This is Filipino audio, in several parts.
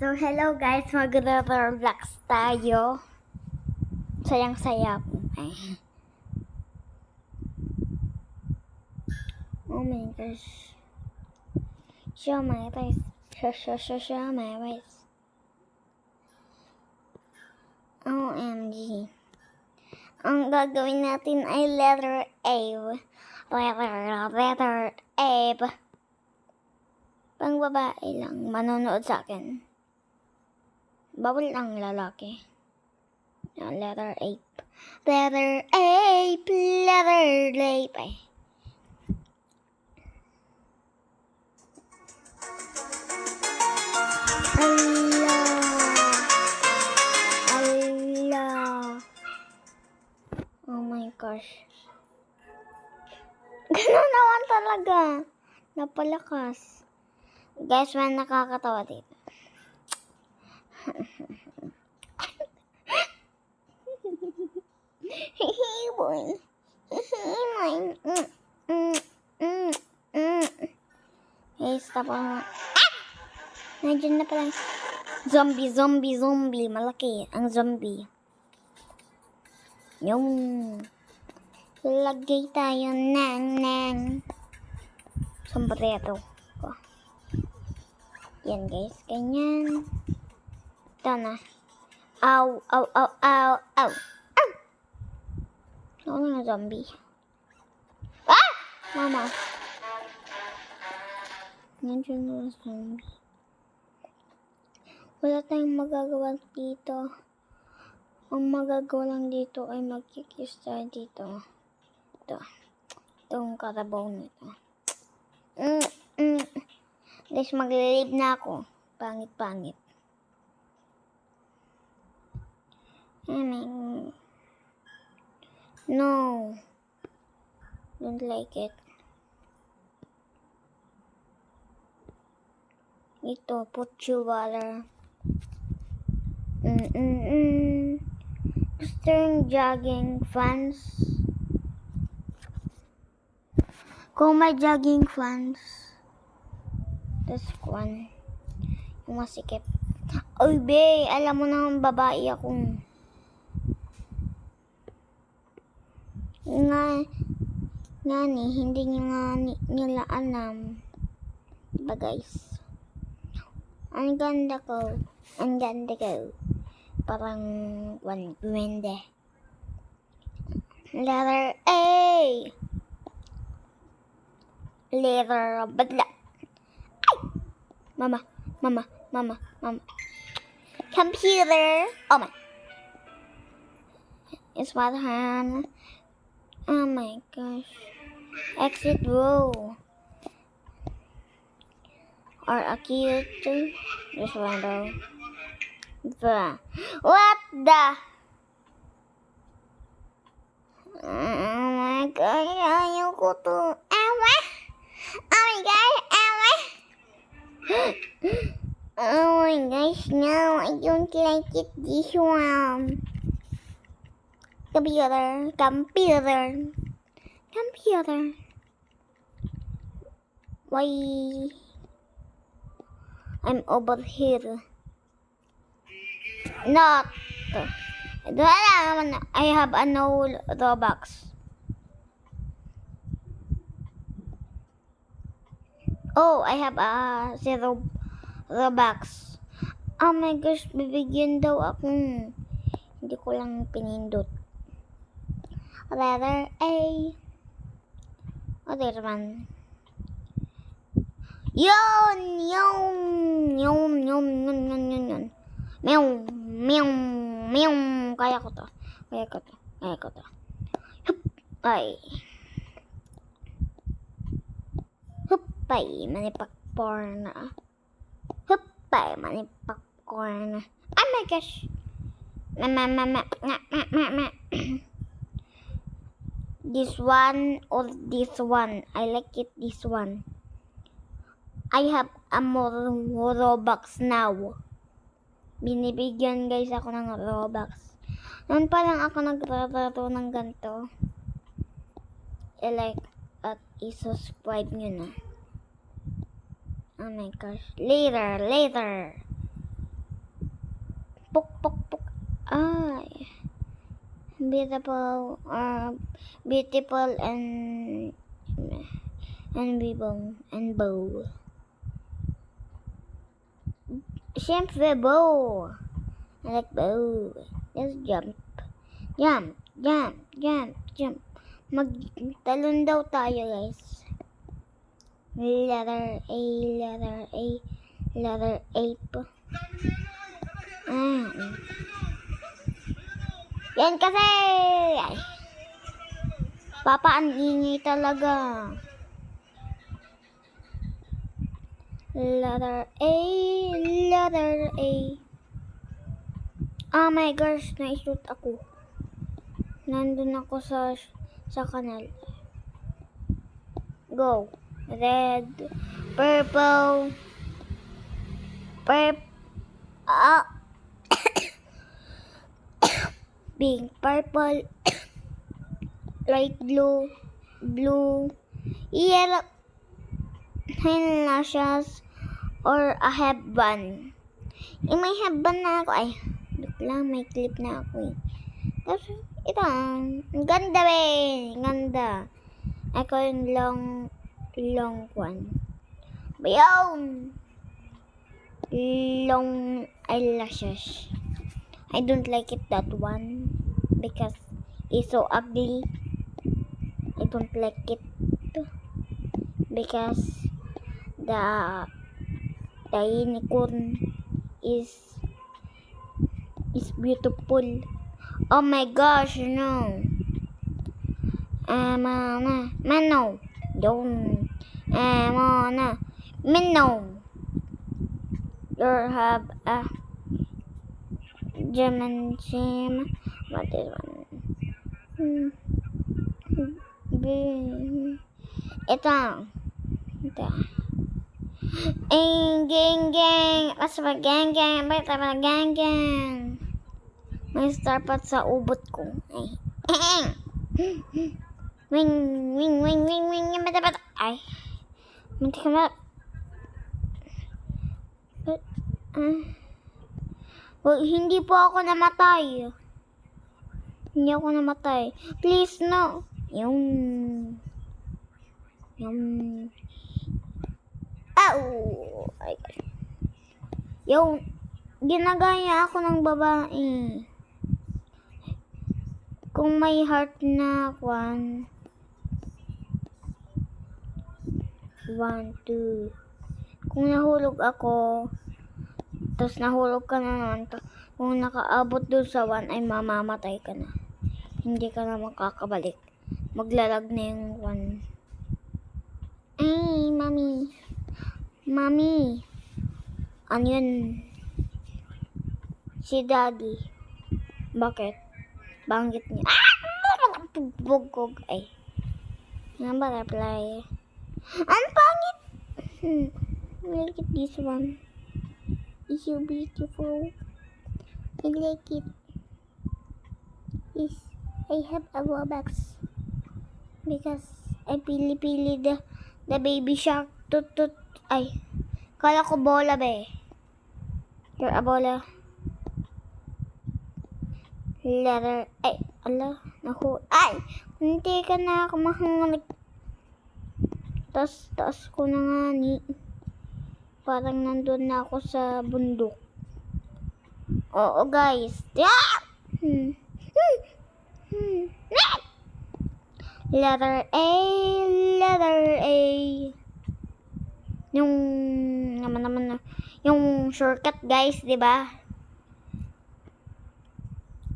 So, hello guys, mag-relax tayo. Sayang-saya ako. Ay. Oh my gosh. Show my face. Show my face. OMG. Ang gagawin natin ay letter A. Letter A. Pang babae lang, manonood sa akin. Bawal ang lalaki. Letter A. Letter A. Letter A. Ay. Allah. Oh my gosh. Ganun naman talaga. Napalakas. Guys, may nakakatawa dito. Boy. Hey, stop on. Nandiyan na pala. Zombie. Malaki ang zombie. Yung lagay tayo ng sombrero ko. Yan guys, ganyan. Ito na. Ow. Ano nga zombie? Ah! Mama. Nandiyan na zombie. Wala tayong magagawa dito. Ang magagawa lang dito ay magkikis tayo dito. Itong karabaw nito. Guys, maglilib na ako. Pangit. No. Don't like it. Ito, put you water. String jogging fans. Kung may jogging fans. This one. Yung masikip. Oy, be, alam mo na babae akong. Nga ni, hindi nila alam. Diba guys? Ang ganda ko. Parang duwende. Letter A. Letter badla. Ay! Mama. Computer. Oh my. It's what hand. Oh my gosh. Exit row. Or a cute. This window. What the? Oh my gosh. Ayoko to. Awa. Oh my gosh. Awa. Oh my gosh. No, I don't like it. This one. Computer. Why? I'm over here. Not. I have a no Robux. Oh, I have a 0 Robux. Oh my gosh, bibigyan daw ako. Hindi ko lang pinindot. Letter A. Other one. Yun. Meow. Kaya ko to. Hupay. Manipakporn na. Oh my gosh. This one or this one. I like it, this one. I have a more Robux now. Binibigyan guys ako ng Robux. Noon pa lang ako nagtatrato ng ganito. I-like at i-subscribe nyo na. Oh my gosh. Later. Pok, pok, pok. Ay. Beautiful, beautiful and vivo and bow. Siyempre bow. I like bow. Let's jump. Jump, jump, jump, jump. Magtalon daw tayo, guys. Letter A, letter A, letter A po. Yan kasi. Ay. Papa, ang ingay talaga. Letter A, letter A. Oh my gosh, na-shoot ako. Nandun ako sa kanal. Go. Red, purple, pink, purple, light blue, yellow, eyelashes, or a headband. May headband na ako. Ay, lang, may clip na ako eh. Tapos, ito, ang ganda ganda. Ako yung long one. Bayaw! Long eyelashes. I don't like it, that one, because it's so ugly. I don't like it because the unicorn is beautiful. Oh my gosh, no. Mano. Don't. Mano. You have a German sim. What is one? Ito. Gang. Basta pa gang. Basta pa gang. May star pot sa ubot ko. Ay. Wing. Ay. Munti ka ma. Hindi po ako namatay. Hindi ako namatay. Please, no. Yung. Ay. Yung. Ginagaya ako ng babae. Kung may heart na 1, 2. Kung nahulog ako, tapos nahulog ka na naman, kung nakaabot doon sa 1 ay mamamatay ka na. Hindi ka na makakabalik. Maglalag na yung 1. Ay, mami. Ano yun? Si daddy. Bakit? Banggit niya. Bugog. Ay. Ang butterfly. Ang pangit. Look at this one. It's so beautiful. I like it. Yes, I have a Robux. Because I pili the baby shark. Tut. Ay. Kala ko bola be. You're a bola. Letter. Ay. Ala. Naku. Ay. Hindi ka na ako mahangalit. Taas ko na nga ni. Parang nandun na ako sa bundok. Oo guys. Letter A. Yung naman yung shortcut guys, di ba?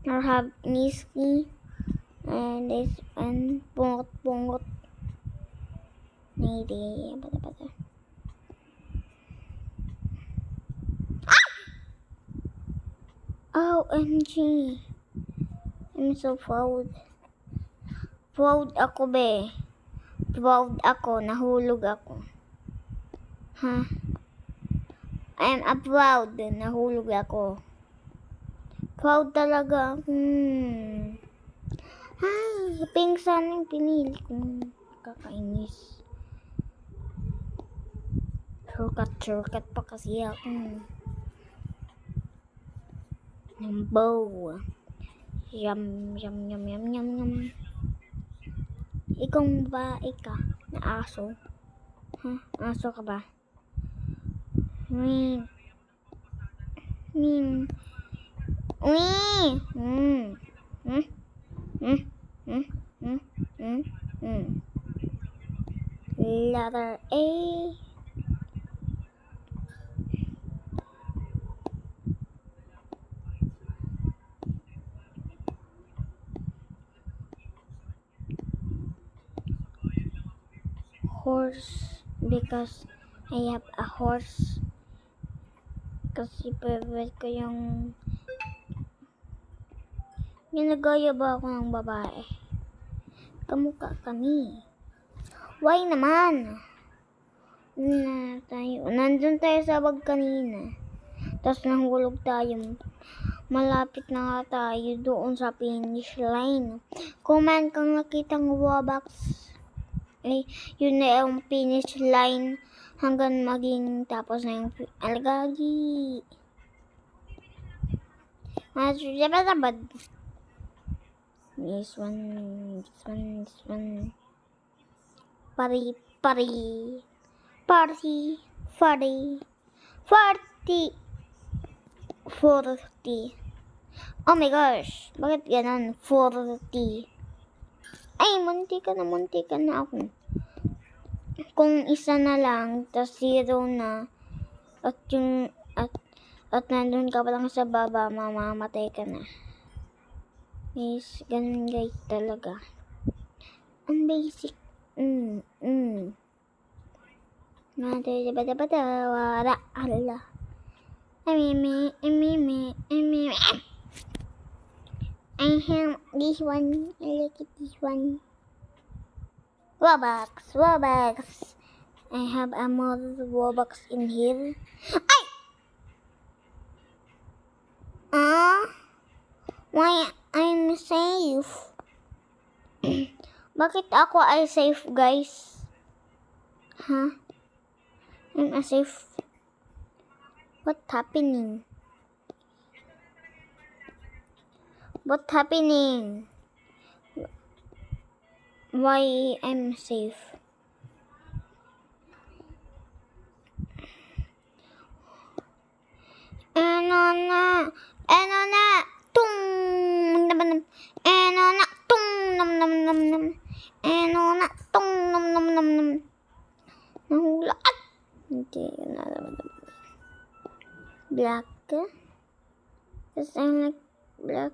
Or have Niski. And this one, pungot. Maybe, bata. OMG. I'm so proud. Proud ako be. Proud ako, nahulog ako. I'm proud, nahulog ako. Proud talaga. Pink sana yung pinili kong kakainis. Shortcut pa kasi ako. ng bow. Yum, yum, yum, yum, yum, yum. Ikaw babae ka na aso. Aso ka ba? Wing. Wing. Wing. Letter A. Horse, because I have a horse. Kasi favorite ko yung ginagaya ba ako ng babae? Kamukha kami. Why naman? Nandun tayo sa bag kanina. Tapos nahulog tayo. Malapit na nga tayo doon sa finish line. Comment kung nakitang Robux. Yun na yung finish line hanggang maging tapos na yung algagi. This one. Party. 40. Oh my gosh, bakit ganon? 40. Ay, munti ka na ako. Kung isa na lang, tas 0 na, at nandun ka pa lang sa baba, mamamatay ka na. Guys, ganun guys talaga. Ang basic. Wala. Allah. I have this one. I like it, this one. Robux. I have a more Robux in here. Ay! Why I'm safe? Bakit ako ay safe, guys? I'm a safe. What happening? Why I'm safe? Ano na, tung, ano na, tung, ano na, tung, nahula, hindi na naman. Black, because I like black.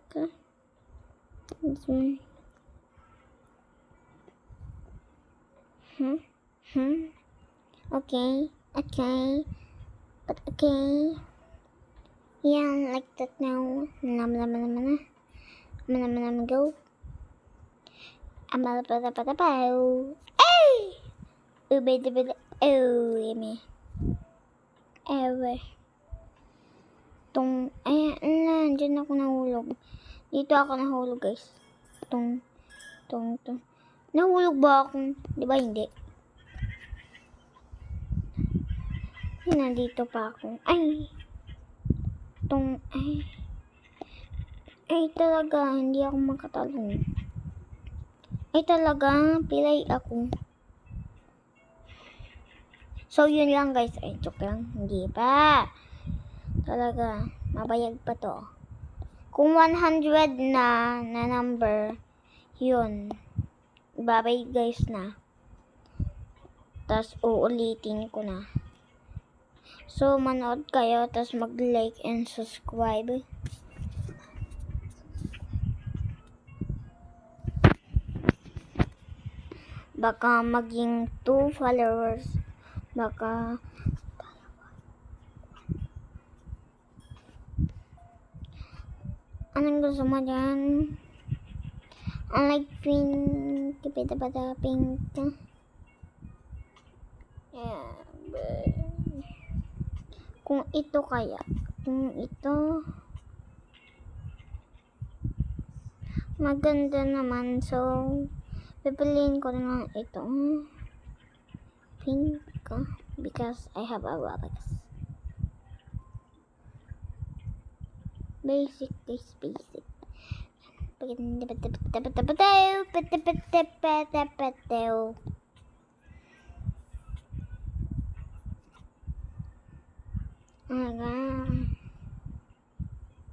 This one. Okay. But okay. Yeah, like that now. Go. Hey! Yummy. Ever. Ayan, dyan ako nahulog. Dito ako nahulog, guys. Nahulog ba ako? Di ba hindi? Nandito pa ako. Ay talaga, hindi ako makatalong. Ay talaga, pilay ako. So, yun lang guys. Ay, joke lang. Hindi pa. Talaga, mabayag pa to. Kung 100 na number, yun. Babay guys na. Tapos, uulitin ko na. So, manood kayo, tapos mag-like and subscribe. Baka maging 2 followers. Baka anong gusto mo dyan? I like pink. Pink. Yeah. Kung ito maganda naman, so pipiliin ko na ito pink because I have a Robux. Basic, guys, basic.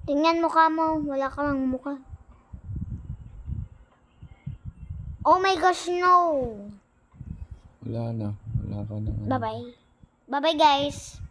Tingnan mukha mo. Wala ka lang mukha. Oh my gosh, no. Wala na. Wala ka na. Bye-bye. Bye-bye, guys.